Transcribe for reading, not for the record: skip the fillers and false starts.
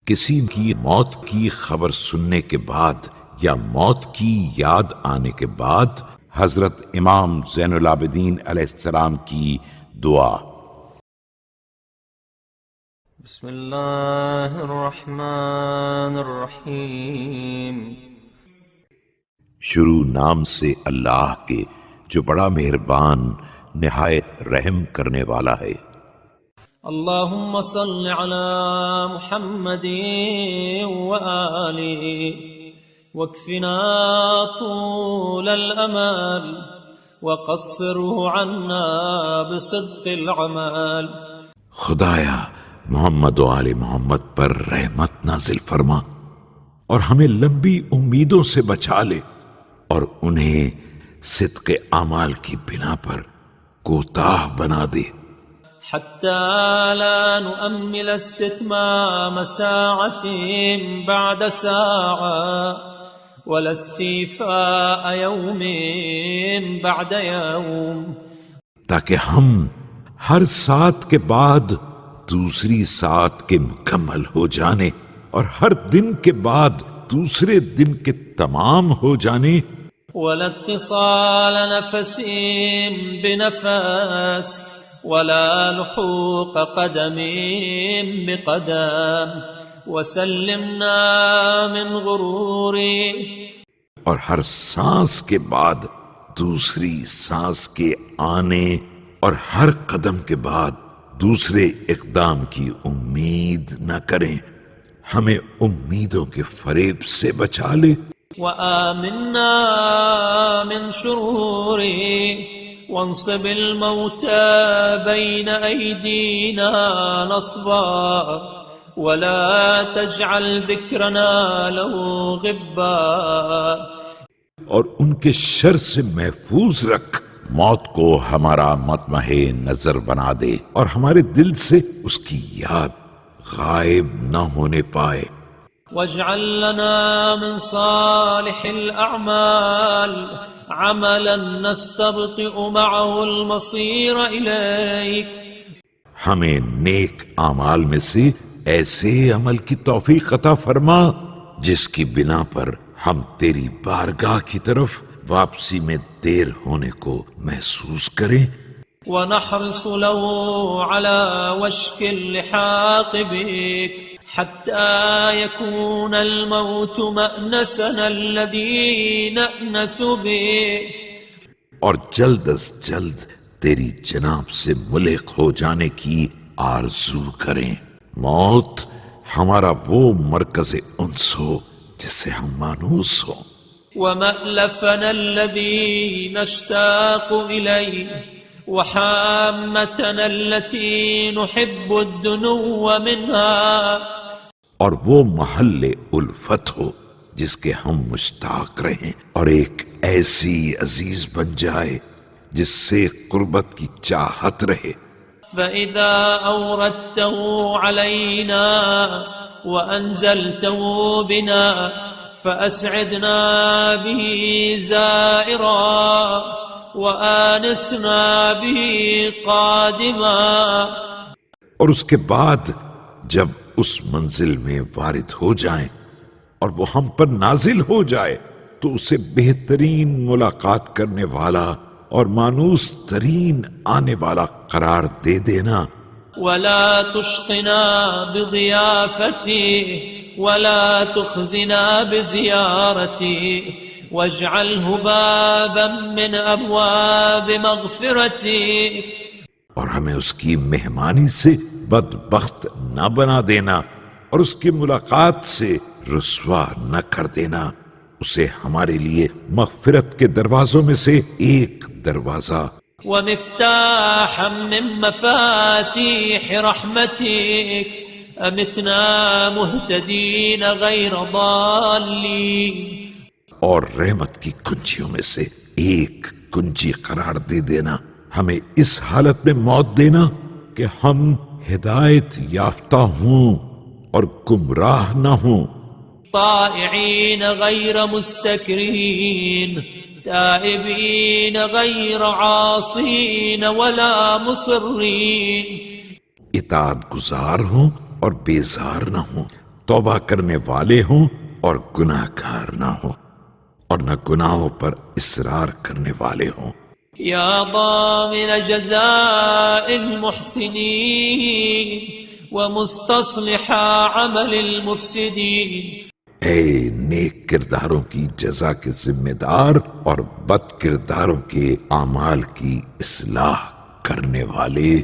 کسی کی موت کی خبر سننے کے بعد یا موت کی یاد آنے کے بعد حضرت امام زین العابدین علیہ السلام کی دعا۔ بسم اللہ الرحمن الرحیم۔ شروع نام سے اللہ کے جو بڑا مہربان نہایت رحم کرنے والا ہے۔ اللہم صل علی محمد وآلہ واکفنا طول الامل وقصره عنا بصدق العمل۔ خدایا محمد و آل محمد پر رحمت نازل فرما اور ہمیں لمبی امیدوں سے بچا لے اور انہیں صدق اعمال کی بنا پر کوتاہ بنا دے، حتى لا نؤمل استتمام ساعة بعد ساعة ولا استيفاء يوم بعد يوم، تاکہ ہم ہر ساتھ کے بعد دوسری ساتھ کے مکمل ہو جانے اور ہر دن کے بعد دوسرے دن کے تمام ہو جانے، ولا اتصال نفس بنفس ولا لحوق قدم بقدم وسلمنا من غرور، اور ہر سانس کے بعد دوسری سانس کے آنے اور ہر قدم کے بعد دوسرے اقدام کی امید نہ کریں، ہمیں امیدوں کے فریب سے بچا لے، وآمنا من شرور وانصب الموت بين أيدينا نصبا ولا تجعل ذكرنا له غبا، اور ان کے شر سے محفوظ رکھ، موت کو ہمارا مطمح نظر بنا دے اور ہمارے دل سے اس کی یاد غائب نہ ہونے پائے، واجعل لنا من صالح الأعمال عملا نستبطئ معه المصير إليك، ہمیں نیک اعمال میں سے ایسے عمل کی توفیق عطا فرما جس کی بنا پر ہم تیری بارگاہ کی طرف واپسی میں دیر ہونے کو محسوس کریں، ونحرص له على وشك اللحاق بك حتى يكون الموت مأنسنا الذي نأنس به، اور جلد از جلد تیری جناب سے ملحق ہو جانے کی آرزو کریں، موت ہمارا وہ مرکز انس ہو جس سے ہم مانوس ہوں، ومألفنا الذي نشتاق إليه وحامتنا التي نحب الدنو منها، اور وہ محل الفت ہو جس کے ہم مشتاق رہیں اور ایک ایسی عزیز بن جائے جس سے قربت کی چاہت رہے، فإذا أوردته علينا وأنزلته بنا فأسعدنا به زائرا وآنسنا به قادما، اور اس کے بعد جب اس منزل میں وارد ہو جائیں اور وہ ہم پر نازل ہو جائے تو اسے بہترین ملاقات کرنے والا اور مانوس ترین آنے والا قرار دے دینا، ولا تشقنا بضيافتي ولا تخزنا بزيارتي واجعله بابا من أبواب مغفرتي، اور ہمیں اس کی مہمانی سے بدبخت نہ بنا دینا اور اس کی ملاقات سے رسوا نہ کر دینا، اسے ہمارے لیے مغفرت کے دروازوں میں سے ایک دروازہ ومفتاحا من مفاتيح رحمتك أمتنا مهتدين غير ضالين، اور رحمت کی کنجیوں میں سے ایک کنجی قرار دے دینا، ہمیں اس حالت میں موت دینا کہ ہم ہدایت یافتہ ہوں اور گمراہ نہ ہوں، طائعين غير مستكرهين تائبين غير عاصين ولا مصرين، اطاعت گزار ہوں اور بیزار نہ ہوں، توبہ کرنے والے ہوں اور گناہ گار نہ ہوں، اور نہ گناہوں پر اصرار کرنے والے ہوں۔ يا ضامن جزاء المحسنين ومستصلح عمل المفسدين، اے نیک کرداروں کی جزا کے ذمہ دار اور بد کرداروں کے اعمال کی اصلاح کرنے والے